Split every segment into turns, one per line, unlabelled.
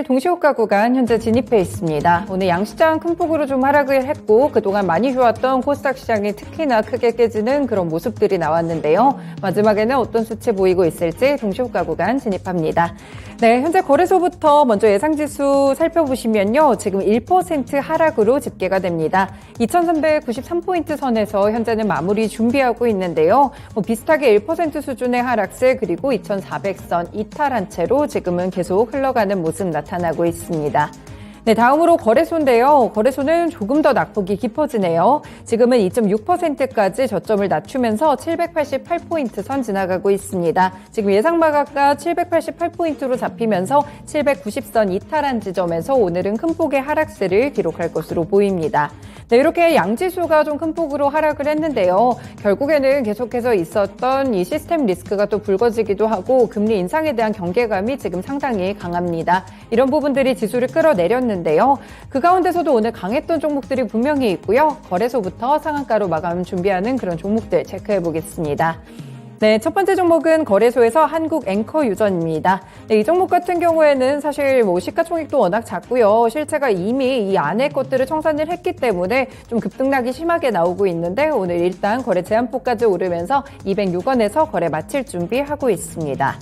금요일 동시호가 구간 현재 진입해 있습니다. 오늘 양시장 큰 폭으로 좀 하락을 했고 그동안 많이 좋았던 코스닥 시장이 특히나 크게 깨지는 그런 모습들이 나왔는데요. 마지막에는 어떤 수치 보이고 있을지 동시호가 구간 진입합니다. 네, 현재 거래소부터 먼저 예상지수 살펴보시면요. 지금 1% 하락으로 집계가 됩니다. 2393포인트 선에서 현재는 마무리 준비하고 있는데요. 비슷하게 1% 수준의 하락세 그리고 2400선 이탈한 채로 지금은 계속 흘러가는 모습 나타나고 있습니다. 네, 다음으로 거래소인데요. 거래소는 조금 더 낙폭이 깊어지네요. 지금은 2.6%까지 저점을 낮추면서 788포인트 선 지나가고 있습니다. 지금 예상 마감가 788포인트로 잡히면서 790선 이탈한 지점에서 오늘은 큰 폭의 하락세를 기록할 것으로 보입니다. 네, 이렇게 양지수가 좀 큰 폭으로 하락을 했는데요. 결국에는 계속해서 있었던 이 시스템 리스크가 또 불거지기도 하고 금리 인상에 대한 경계감이 지금 상당히 강합니다. 이런 부분들이 지수를 끌어내렸는데요. 그 가운데서도 오늘 강했던 종목들이 분명히 있고요. 거래소부터 상한가로 마감 준비하는 그런 종목들 체크해 보겠습니다. 네, 첫 번째 종목은 거래소에서 한국 앵커 유전입니다. 네, 이 종목 같은 경우에는 사실 시가총액도 워낙 작고요. 실체가 이미 이 안에 것들을 청산을 했기 때문에 좀 급등락이 심하게 나오고 있는데 오늘 일단 거래 제한폭까지 오르면서 206원에서 거래 마칠 준비하고 있습니다.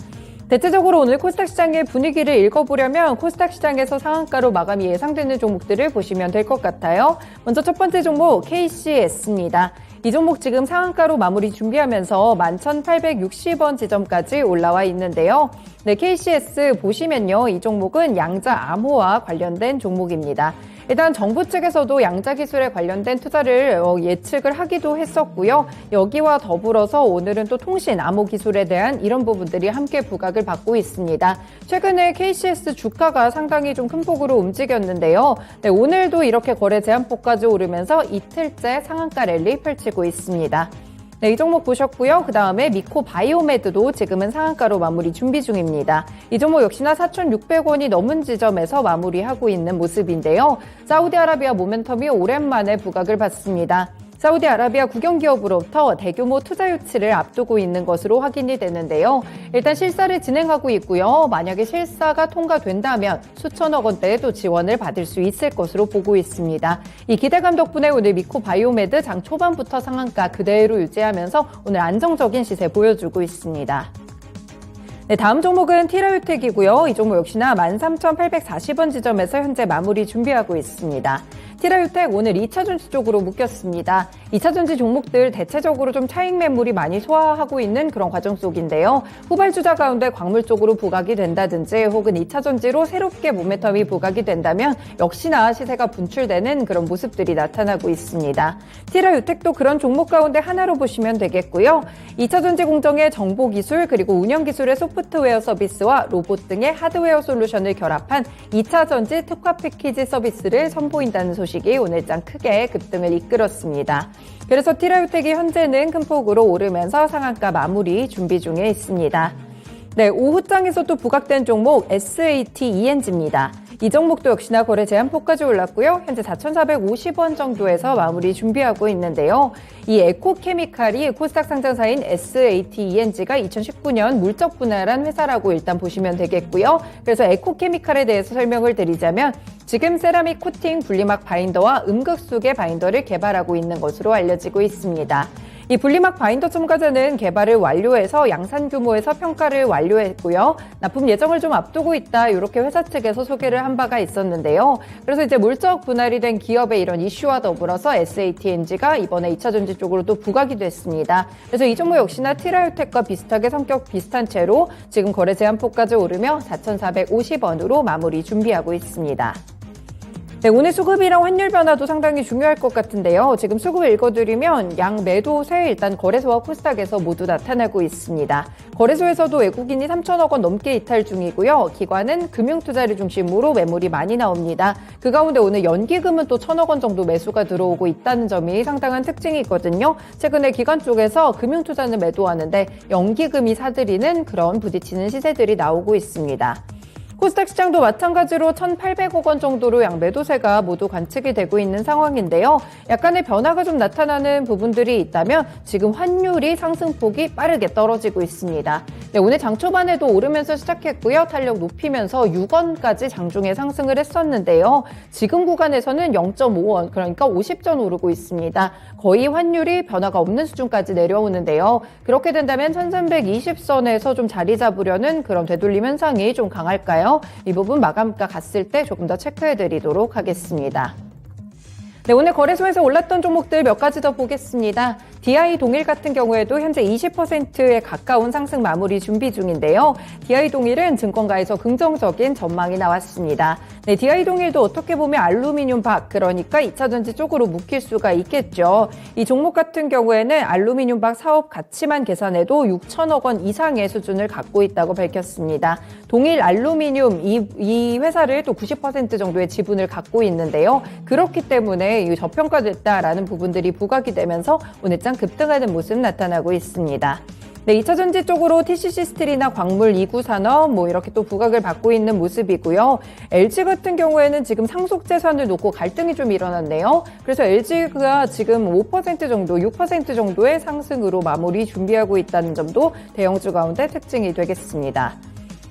대체적으로 오늘 코스닥 시장의 분위기를 읽어보려면 코스닥 시장에서 상한가로 마감이 예상되는 종목들을 보시면 될 것 같아요. 먼저 첫 번째 종목 KCS입니다. 이 종목 지금 상한가로 마무리 준비하면서 11,860원 지점까지 올라와 있는데요. 네, KCS 보시면요. 이 종목은 양자 암호와 관련된 종목입니다. 일단 정부 측에서도 양자 기술에 관련된 투자를 예측을 하기도 했었고요. 여기와 더불어서 오늘은 또 통신 암호 기술에 대한 이런 부분들이 함께 부각을 받고 있습니다. 최근에 KCS 주가가 상당히 좀 큰 폭으로 움직였는데요. 네, 오늘도 이렇게 거래 제한폭까지 오르면서 이틀째 상한가 랠리 펼치고 있습니다. 네, 이 종목 보셨고요. 그 다음에 미코바이오메드도 지금은 상한가로 마무리 준비 중입니다. 이 종목 역시나 4,600원이 넘은 지점에서 마무리하고 있는 모습인데요. 사우디아라비아 모멘텀이 오랜만에 부각을 받습니다. 사우디아라비아 국영기업으로부터 대규모 투자 유치를 앞두고 있는 것으로 확인이 되는데요. 일단 실사를 진행하고 있고요. 만약에 실사가 통과된다면 수천억 원대의 또 지원을 받을 수 있을 것으로 보고 있습니다. 이 기대감 덕분에 오늘 미코바이오메드 장 초반부터 상한가 그대로 유지하면서 오늘 안정적인 시세 보여주고 있습니다. 네, 다음 종목은 티라유텍이고요. 이 종목 역시나 13,840원 지점에서 현재 마무리 준비하고 있습니다. 티라유텍 오늘 2차전지 쪽으로 묶였습니다. 2차전지 종목들 대체적으로 좀 차익 매물이 많이 소화하고 있는 그런 과정 속인데요. 후발주자 가운데 광물 쪽으로 부각이 된다든지 혹은 2차전지로 새롭게 모멘텀이 부각이 된다면 역시나 시세가 분출되는 그런 모습들이 나타나고 있습니다. 티라유텍도 그런 종목 가운데 하나로 보시면 되겠고요. 2차전지 공정의 정보기술 그리고 운영기술의 소프트웨어 서비스와 로봇 등의 하드웨어 솔루션을 결합한 2차전지 특화 패키지 서비스를 선보인다는 소식이 오늘장 크게 급등을 이끌었습니다. 그래서 티라유텍이 현재는 큰 폭으로 오르면서 상한가 마무리 준비 중에 있습니다. 네, 오후장에서 또 부각된 종목 SATENG입니다. 이 종목도 역시나 거래 제한폭까지 올랐고요. 현재 4,450원 정도에서 마무리 준비하고 있는데요. 이 에코케미칼이 코스닥 상장사인 SATENG가 2019년 물적 분할한 회사라고 일단 보시면 되겠고요. 그래서 에코케미칼에 대해서 설명을 드리자면 지금 세라믹 코팅 분리막 바인더와 음극수계 바인더를 개발하고 있는 것으로 알려지고 있습니다. 이 분리막 바인더 첨가제는 개발을 완료해서 양산 규모에서 평가를 완료했고요. 납품 예정을 좀 앞두고 있다. 이렇게 회사 측에서 소개를 한 바가 있었는데요. 그래서 이제 물적 분할이 된 기업의 이런 이슈와 더불어서 SATENG가 이번에 2차전지 쪽으로 또 부각이 됐습니다. 그래서 이 종목 역시나 티라유텍과 비슷하게 성격 비슷한 채로 지금 거래 제한폭까지 오르며 4,450원으로 마무리 준비하고 있습니다. 네, 오늘 수급이랑 환율 변화도 상당히 중요할 것 같은데요. 지금 수급을 읽어드리면 양 매도세 일단 거래소와 코스닥에서 모두 나타나고 있습니다. 거래소에서도 외국인이 3천억 원 넘게 이탈 중이고요. 기관은 금융투자를 중심으로 매물이 많이 나옵니다. 그 가운데 오늘 연기금은 또 1,000억 원 정도 매수가 들어오고 있다는 점이 상당한 특징이 있거든요. 최근에 기관 쪽에서 금융투자는 매도하는데 연기금이 사들이는 그런 부딪히는 시세들이 나오고 있습니다. 코스닥 시장도 마찬가지로 1,800억 원 정도로 양매도세가 모두 관측이 되고 있는 상황인데요. 약간의 변화가 좀 나타나는 부분들이 있다면 지금 환율이 상승폭이 빠르게 떨어지고 있습니다. 네, 오늘 장 초반에도 오르면서 시작했고요. 탄력 높이면서 6원까지 장중에 상승을 했었는데요. 지금 구간에서는 0.5원, 그러니까 50전 오르고 있습니다. 거의 환율이 변화가 없는 수준까지 내려오는데요. 그렇게 된다면 1,320선에서 좀 자리 잡으려는 그런 되돌림 현상이 좀 강할까요? 이 부분 마감가 갔을 때 조금 더 체크해 드리도록 하겠습니다. 네, 오늘 거래소에서 올랐던 종목들 몇 가지 더 보겠습니다. DI 동일 같은 경우에도 현재 20%에 가까운 상승 마무리 준비 중인데요. DI 동일은 증권가에서 긍정적인 전망이 나왔습니다. 네, DI 동일도 어떻게 보면 알루미늄 박, 그러니까 2차전지 쪽으로 묶일 수가 있겠죠. 이 종목 같은 경우에는 알루미늄 박 사업 가치만 계산해도 6천억 원 이상의 수준을 갖고 있다고 밝혔습니다. 동일 알루미늄 이 회사를 또 90% 정도의 지분을 갖고 있는데요. 그렇기 때문에 저평가됐다라는 부분들이 부각이 되면서 오늘 장 급등하는 모습 나타나고 있습니다. 네, 2차전지 쪽으로 TCC 스틸이나 광물, 이구산업 이렇게 또 부각을 받고 있는 모습이고요. LG 같은 경우에는 지금 상속재산을 놓고 갈등이 좀 일어났네요. 그래서 LG가 지금 5% 정도, 6% 정도의 상승으로 마무리 준비하고 있다는 점도 대형주 가운데 특징이 되겠습니다.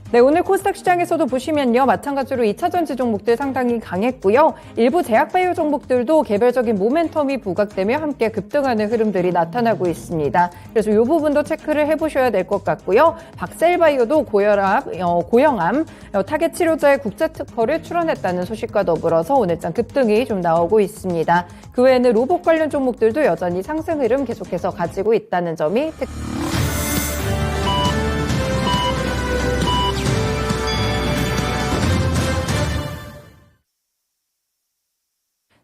네, 오늘 코스닥 시장에서도 보시면요. 마찬가지로 2차전지 종목들 상당히 강했고요. 일부 제약바이오 종목들도 개별적인 모멘텀이 부각되며 함께 급등하는 흐름들이 나타나고 있습니다. 그래서 이 부분도 체크를 해보셔야 될 것 같고요. 박셀바이오도 고형암 타겟 치료제의 국제 특허를 출원했다는 소식과 더불어서 오늘장 급등이 좀 나오고 있습니다. 그 외에는 로봇 관련 종목들도 여전히 상승 흐름 계속해서 가지고 있다는 점이 특징입니다.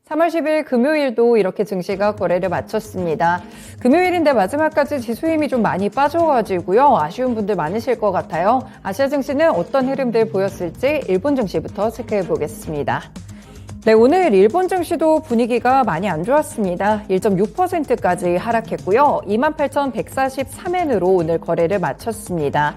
3월 10일 금요일도 이렇게 증시가 거래를 마쳤습니다. 금요일인데 마지막까지 지수 힘이 좀 많이 빠져가지고요. 아쉬운 분들 많으실 것 같아요. 아시아 증시는 어떤 흐름들 보였을지 일본 증시부터 체크해 보겠습니다. 네, 오늘 일본 증시도 분위기가 많이 안 좋았습니다. 1.6%까지 하락했고요. 28,143엔으로 오늘 거래를 마쳤습니다.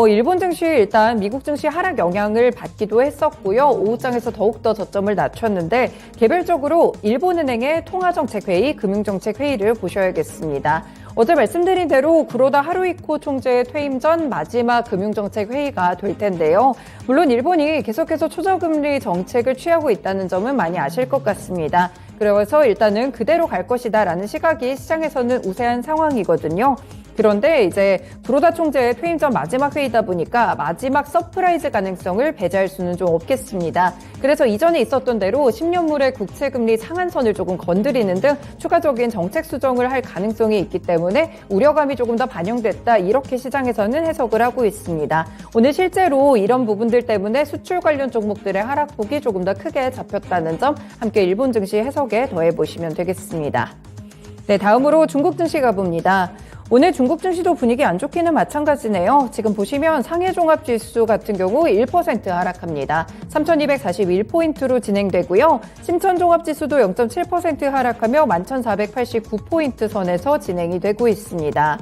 일본 증시 일단 미국 증시 하락 영향을 받기도 했었고요. 오후장에서 더욱더 저점을 낮췄는데 개별적으로 일본은행의 통화정책회의, 금융정책회의를 보셔야겠습니다. 어제 말씀드린 대로 구로다 하루이코 총재의 퇴임 전 마지막 금융정책회의가 될 텐데요. 물론 일본이 계속해서 초저금리 정책을 취하고 있다는 점은 많이 아실 것 같습니다. 그래서 일단은 그대로 갈 것이다라는 시각이 시장에서는 우세한 상황이거든요. 그런데 이제 구로다 총재의 퇴임 전 마지막 회의다 보니까 마지막 서프라이즈 가능성을 배제할 수는 좀 없겠습니다. 그래서 이전에 있었던 대로 10년물의 국채금리 상한선을 조금 건드리는 등 추가적인 정책 수정을 할 가능성이 있기 때문에 우려감이 조금 더 반영됐다, 이렇게 시장에서는 해석을 하고 있습니다. 오늘 실제로 이런 부분들 때문에 수출 관련 종목들의 하락폭이 조금 더 크게 잡혔다는 점 함께 일본 증시 해석에 더해보시면 되겠습니다. 네, 다음으로 중국 증시 가봅니다. 오늘 중국 증시도 분위기 안 좋기는 마찬가지네요. 지금 보시면 상해종합지수 같은 경우 1% 하락합니다. 3,241포인트로 진행되고요. 심천종합지수도 0.7% 하락하며 11,489포인트 선에서 진행이 되고 있습니다.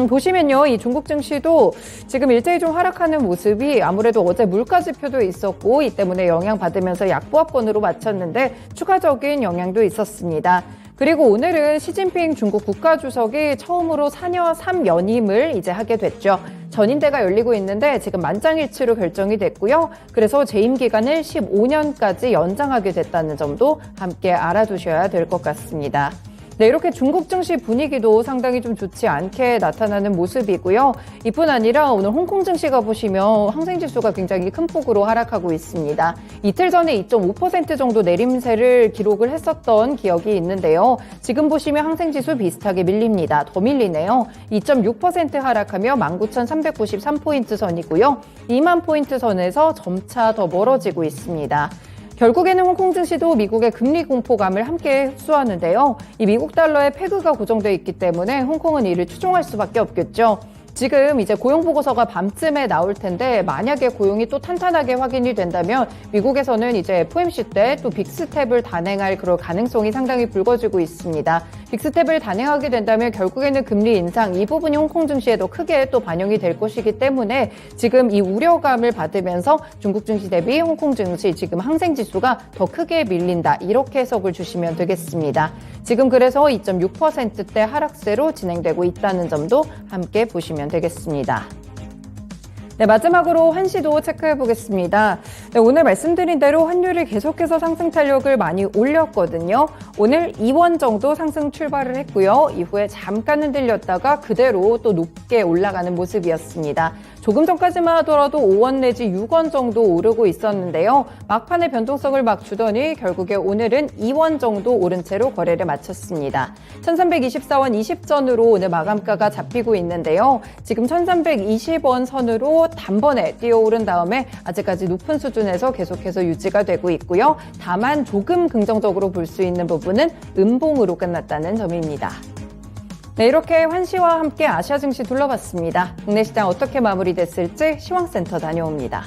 보시면요, 이 중국 증시도 지금 일제히 좀 하락하는 모습이 아무래도 어제 물가 지표도 있었고 이 때문에 영향받으면서 약보합권으로 마쳤는데 추가적인 영향도 있었습니다. 그리고 오늘은 시진핑 중국 국가주석이 처음으로 4년 3연임을 이제 하게 됐죠. 전임대가 열리고 있는데 지금 만장일치로 결정이 됐고요. 그래서 재임 기간을 15년까지 연장하게 됐다는 점도 함께 알아두셔야 될 것 같습니다. 네, 이렇게 중국 증시 분위기도 상당히 좀 좋지 않게 나타나는 모습이고요. 이뿐 아니라 오늘 홍콩 증시가 보시면 항생지수가 굉장히 큰 폭으로 하락하고 있습니다. 이틀 전에 2.5% 정도 내림세를 기록을 했었던 기억이 있는데요. 지금 보시면 항생지수 비슷하게 밀립니다. 더 밀리네요. 2.6% 하락하며 19,393포인트 선이고요. 2만 포인트 선에서 점차 더 멀어지고 있습니다. 결국에는 홍콩 증시도 미국의 금리 공포감을 함께 흡수하는데요. 이 미국 달러의 페그가 고정되어 있기 때문에 홍콩은 이를 추종할 수밖에 없겠죠. 지금 이제 고용 보고서가 밤쯤에 나올 텐데 만약에 고용이 또 탄탄하게 확인이 된다면 미국에서는 이제 FOMC 때 또 빅스텝을 단행할 그럴 가능성이 상당히 불거지고 있습니다. 빅스텝을 단행하게 된다면 결국에는 금리 인상 이 부분이 홍콩 증시에 더 크게 또 반영이 될 것이기 때문에 지금 이 우려감을 받으면서 중국 증시 대비 홍콩 증시 지금 항생 지수가 더 크게 밀린다. 이렇게 해석을 주시면 되겠습니다. 지금 그래서 2.6%대 하락세로 진행되고 있다는 점도 함께 보시면 되겠습니다. 네, 마지막으로 환시도 체크해 보겠습니다. 네, 오늘 말씀드린 대로 환율이 계속해서 상승 탄력을 많이 올렸거든요. 오늘 2원 정도 상승 출발을 했고요. 이후에 잠깐 흔들렸다가 그대로 또 높게 올라가는 모습이었습니다. 조금 전까지만 하더라도 5원 내지 6원 정도 오르고 있었는데요. 막판에 변동성을 막 주더니 결국에 오늘은 2원 정도 오른 채로 거래를 마쳤습니다. 1324원 20전으로 오늘 마감가가 잡히고 있는데요. 지금 1320원 선으로 단번에 뛰어오른 다음에 아직까지 높은 수준에서 계속해서 유지가 되고 있고요. 다만 조금 긍정적으로 볼 수 있는 부분은 음봉으로 끝났다는 점입니다. 네, 이렇게 환시와 함께 아시아 증시 둘러봤습니다. 국내 시장 어떻게 마무리됐을지 시황센터 다녀옵니다.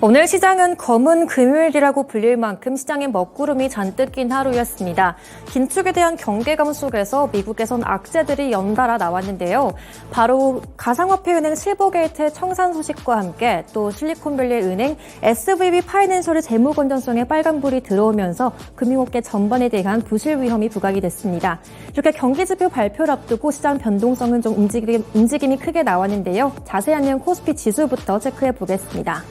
오늘 시장은 검은 금요일이라고 불릴 만큼 시장에 먹구름이 잔뜩 낀 하루였습니다. 긴축에 대한 경계감 속에서 미국에선 악재들이 연달아 나왔는데요. 바로 가상화폐은행 실버게이트의 청산 소식과 함께 또 실리콘밸리 은행 SVB 파이낸셜의 재무 건전성에 빨간불이 들어오면서 금융업계 전반에 대한 부실 위험이 부각이 됐습니다. 이렇게 경기지표 발표를 앞두고 시장 변동성은 좀 움직임이 크게 나왔는데요. 자세한 내용 코스피 지수부터 체크해 보겠습니다.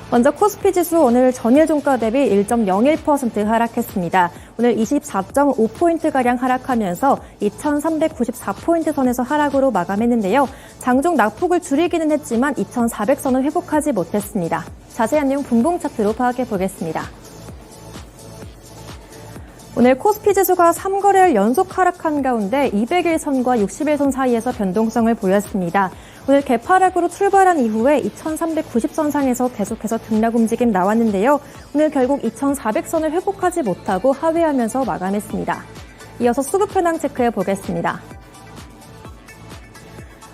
먼저 코스피 지수 오늘 전일 종가 대비 1.01% 하락했습니다. 오늘 24.5포인트가량 하락하면서 2394포인트 선에서 하락으로 마감했는데요. 장중 낙폭을 줄이기는 했지만 2400선을 회복하지 못했습니다. 자세한 내용 분봉 차트로 파악해 보겠습니다. 오늘 코스피 지수가 3거래일 연속 하락한 가운데 200일선과 60일선 사이에서 변동성을 보였습니다. 오늘 개파락으로 출발한 이후에 2390선 상에서 계속해서 등락 움직임 나왔는데요. 오늘 결국 2400선을 회복하지 못하고 하회하면서 마감했습니다. 이어서 수급 현황 체크해 보겠습니다.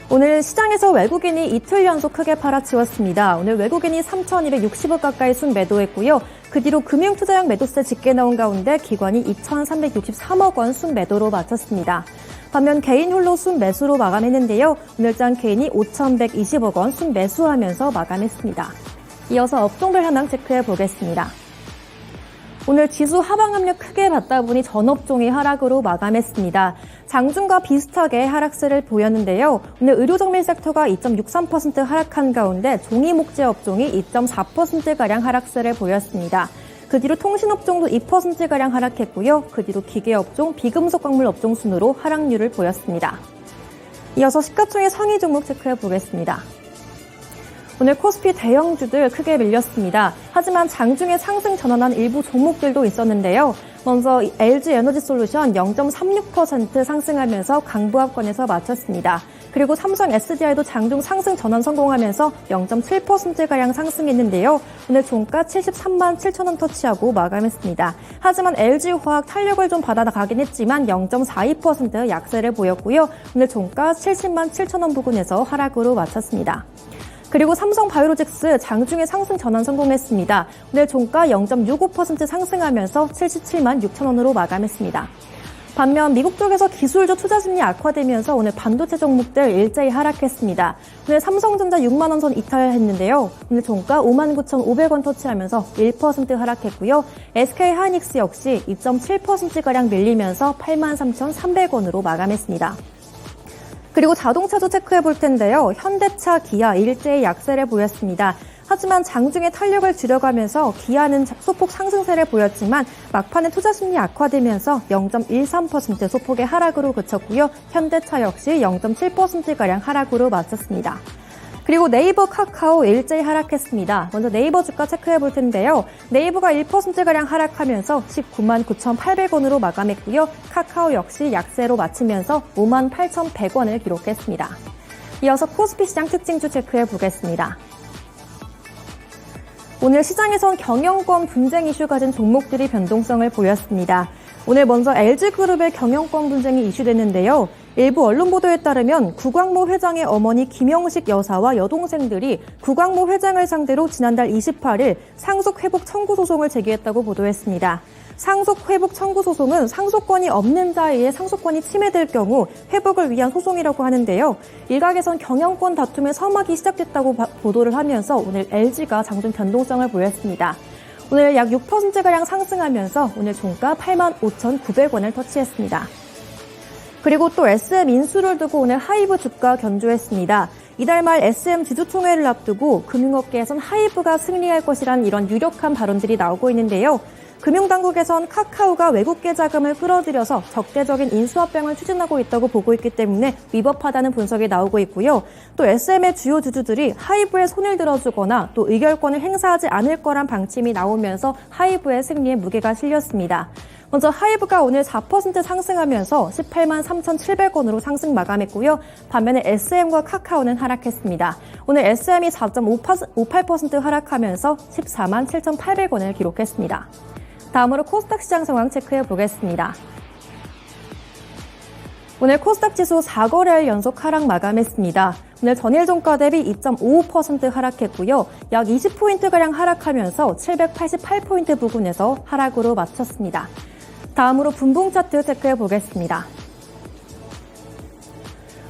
오늘 시장에서 외국인이 이틀 연속 크게 팔아치웠습니다. 오늘 외국인이 3,260억 가까이 순매도했고요. 그 뒤로 금융투자형 매도세 짙게 나온 가운데 기관이 2,363억 원 순매도로 마쳤습니다. 반면 개인 홀로 순매수로 마감했는데요. 오늘장 개인이 5,120억 원 순매수하면서 마감했습니다. 이어서 업종별 현황 체크해 보겠습니다. 오늘 지수 하방 압력 크게 받다 보니 전업종이 하락으로 마감했습니다. 장중과 비슷하게 하락세를 보였는데요. 오늘 의료정밀 섹터가 2.63% 하락한 가운데 종이목재 업종이 2.4%가량 하락세를 보였습니다. 그 뒤로 통신업종도 2%가량 하락했고요. 그 뒤로 기계업종, 비금속 광물 업종 순으로 하락률을 보였습니다. 이어서 시가총액 상위 종목 체크해 보겠습니다. 오늘 코스피 대형주들 크게 밀렸습니다. 하지만 장중에 상승 전환한 일부 종목들도 있었는데요. 먼저 LG에너지솔루션 0.36% 상승하면서 강보합권에서 마쳤습니다. 그리고 삼성 SDI도 장중 상승 전환 성공하면서 0.7%가량 상승했는데요. 오늘 종가 73만 7천 원 터치하고 마감했습니다. 하지만 LG화학 탄력을 좀 받아나가긴 했지만 0.42% 약세를 보였고요. 오늘 종가 70만 7천 원 부근에서 하락으로 마쳤습니다. 그리고 삼성바이오로직스 장중에 상승 전환 성공했습니다. 오늘 종가 0.65% 상승하면서 77만 6천 원으로 마감했습니다. 반면 미국 쪽에서 기술주 투자 심리 악화되면서 오늘 반도체 종목들 일제히 하락했습니다. 오늘 삼성전자 6만 원 선 이탈했는데요. 오늘 종가 59,500원 터치하면서 1% 하락했고요. SK하이닉스 역시 2.7%가량 밀리면서 83,300원으로 마감했습니다. 그리고 자동차도 체크해 볼 텐데요. 현대차, 기아 일제히 약세를 보였습니다. 하지만 장중에 탄력을 줄여가면서 기아는 소폭 상승세를 보였지만 막판에 투자 심리 악화되면서 0.13% 소폭의 하락으로 그쳤고요. 현대차 역시 0.7%가량 하락으로 마쳤습니다. 그리고 네이버, 카카오 일제히 하락했습니다. 먼저 네이버 주가 체크해 볼 텐데요. 네이버가 1%가량 하락하면서 19만 9,800원으로 마감했고요. 카카오 역시 약세로 마치면서 5만 8,100원을 기록했습니다. 이어서 코스피 시장 특징주 체크해 보겠습니다. 오늘 시장에선 경영권 분쟁 이슈 가진 종목들이 변동성을 보였습니다. 오늘 먼저 LG그룹의 경영권 분쟁이 이슈됐는데요. 일부 언론 보도에 따르면 구광모 회장의 어머니 김영식 여사와 여동생들이 구광모 회장을 상대로 지난달 28일 상속회복 청구 소송을 제기했다고 보도했습니다. 상속회복 청구 소송은 상속권이 없는 자에 상속권이 침해될 경우 회복을 위한 소송이라고 하는데요. 일각에선 경영권 다툼의 서막이 시작됐다고 보도를 하면서 오늘 LG가 장중 변동성을 보였습니다. 오늘 약 6%가량 상승하면서 오늘 종가 85,900원을 터치했습니다. 그리고 또 SM 인수를 두고 오늘 하이브 주가 견조했습니다. 이달 말 SM 주주총회를 앞두고 금융업계에선 하이브가 승리할 것이란 이런 유력한 발언들이 나오고 있는데요. 금융당국에선 카카오가 외국계 자금을 끌어들여서 적대적인 인수합병을 추진하고 있다고 보고 있기 때문에 위법하다는 분석이 나오고 있고요. 또 SM의 주요 주주들이 하이브에 손을 들어주거나 또 의결권을 행사하지 않을 거란 방침이 나오면서 하이브의 승리에 무게가 실렸습니다. 먼저 하이브가 오늘 4% 상승하면서 18만 3,700원으로 상승 마감했고요. 반면에 SM과 카카오는 하락했습니다. 오늘 SM이 4.58% 하락하면서 14만 7,800원을 기록했습니다. 다음으로 코스닥 시장 상황 체크해 보겠습니다. 오늘 코스닥 지수 4거래일 연속 하락 마감했습니다. 오늘 전일 종가 대비 2.55% 하락했고요. 약 20포인트가량 하락하면서 788포인트 부근에서 하락으로 마쳤습니다. 다음으로 분봉 차트 체크해 보겠습니다.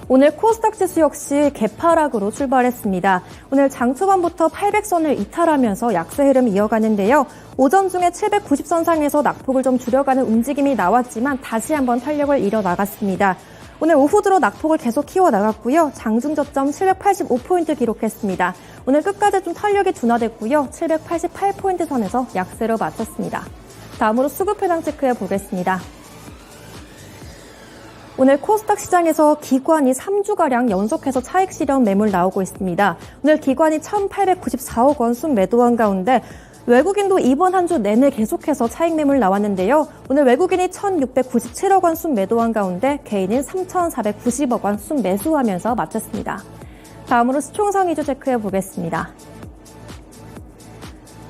오늘 코스닥 지수 역시 개파락으로 출발했습니다. 오늘 장 초반부터 800선을 이탈하면서 약세 흐름 이어가는데요. 오전 중에 790선 상에서 낙폭을 좀 줄여가는 움직임이 나왔지만 다시 한번 탄력을 잃어나갔습니다. 오늘 오후 들어 낙폭을 계속 키워나갔고요. 장중 저점 785포인트 기록했습니다. 오늘 끝까지 좀 탄력이 둔화됐고요. 788포인트 선에서 약세로 마쳤습니다. 다음으로 수급 회당 체크해 보겠습니다. 오늘 코스닥 시장에서 기관이 3주가량 연속해서 차익 실현 매물 나오고 있습니다. 오늘 기관이 1,894억 원 순매도한 가운데 외국인도 이번 한 주 내내 계속해서 차익 매물 나왔는데요. 오늘 외국인이 1,697억 원 순매도한 가운데 개인은 3,490억 원 순매수하면서 마쳤습니다. 다음으로 시총상위주 체크해 보겠습니다.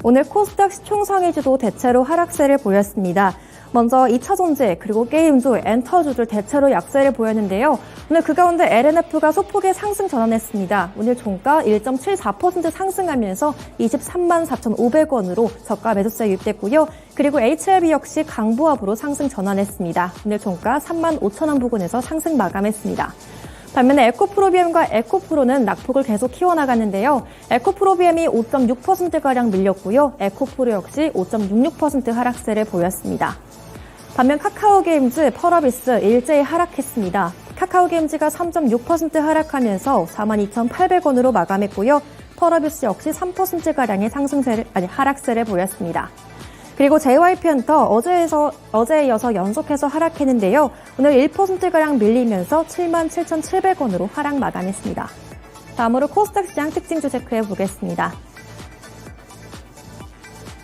오늘 코스닥 시총상위주도 대체로 하락세를 보였습니다. 먼저 2차전지 그리고 게임주, 엔터주들 대체로 약세를 보였는데요. 오늘 그 가운데 LNF가 소폭의 상승 전환했습니다. 오늘 종가 1.74% 상승하면서 23만 4,500원으로 저가 매수세 유입됐고요. 그리고 HLB 역시 강보합으로 상승 전환했습니다. 오늘 종가 3만 5천원 부근에서 상승 마감했습니다. 반면에 에코프로비엠과 에코프로는 낙폭을 계속 키워나갔는데요. 에코프로비엠이 5.6%가량 밀렸고요. 에코프로 역시 5.66% 하락세를 보였습니다. 반면 카카오게임즈, 펄어비스 일제히 하락했습니다. 카카오게임즈가 3.6% 하락하면서 42,800원으로 마감했고요. 펄어비스 역시 3%가량의 하락세를 보였습니다. 그리고 JYP엔터 어제에 이어서 연속해서 하락했는데요. 오늘 1%가량 밀리면서 77,700원으로 하락 마감했습니다. 다음으로 코스닥 시장 특징주 체크해 보겠습니다.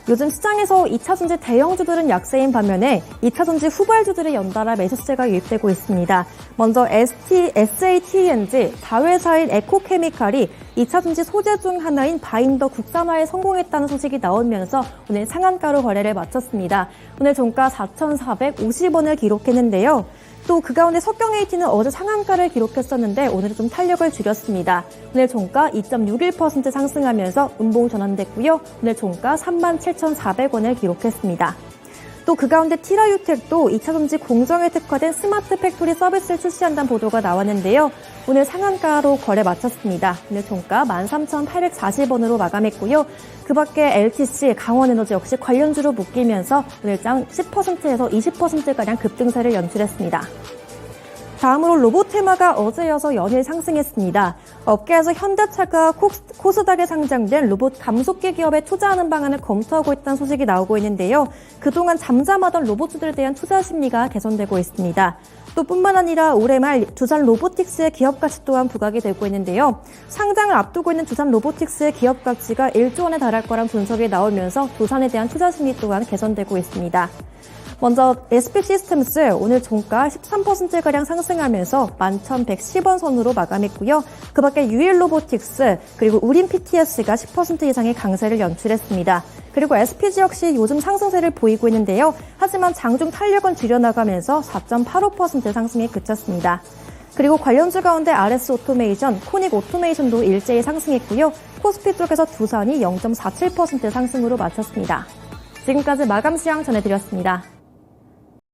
요즘 시장에서 2차전지 대형주들은 약세인 반면에 2차전지 후발주들의 연달아 매수세가 유입되고 있습니다. 먼저 SATNG, 자회사인 에코케미칼이 2차전지 소재 중 하나인 바인더 국산화에 성공했다는 소식이 나오면서 오늘 상한가로 거래를 마쳤습니다. 오늘 종가 4,450원을 기록했는데요. 또 그 가운데 석경HT는 어제 상한가를 기록했었는데 오늘은 좀 탄력을 줄였습니다. 오늘 종가 2.61% 상승하면서 음봉 전환됐고요. 오늘 종가 37,400원을 기록했습니다. 또 그 가운데 티라유텍도 2차전지 공정에 특화된 스마트 팩토리 서비스를 출시한다는 보도가 나왔는데요. 오늘 상한가로 거래 마쳤습니다. 오늘 종가 13,840원으로 마감했고요. 그 밖에 LTC, 강원에너지 역시 관련주로 묶이면서 오늘 장 10%에서 20%가량 급등세를 연출했습니다. 다음으로 로보테마가 어제 이어서 연일 상승했습니다. 업계에서 현대차가 코스닥에 상장된 로봇 감속기 기업에 투자하는 방안을 검토하고 있다는 소식이 나오고 있는데요. 그동안 잠잠하던 로봇주들에 대한 투자 심리가 개선되고 있습니다. 또 뿐만 아니라 올해 말 두산 로보틱스의 기업 가치 또한 부각이 되고 있는데요. 상장을 앞두고 있는 두산 로보틱스의 기업 가치가 1조 원에 달할 거란 분석이 나오면서 두산에 대한 투자 심리 또한 개선되고 있습니다. 먼저 SP 시스템스 오늘 종가 13%가량 상승하면서 11,110원 선으로 마감했고요. 그 밖에 유일로보틱스 그리고 우린 PTS가 10% 이상의 강세를 연출했습니다. 그리고 SPG 역시 요즘 상승세를 보이고 있는데요. 하지만 장중 탄력은 줄여나가면서 4.85% 상승에 그쳤습니다. 그리고 관련주 가운데 RS 오토메이션, 코닉 오토메이션도 일제히 상승했고요. 코스피 쪽에서 두산이 0.47% 상승으로 마쳤습니다. 지금까지 마감 시황 전해드렸습니다.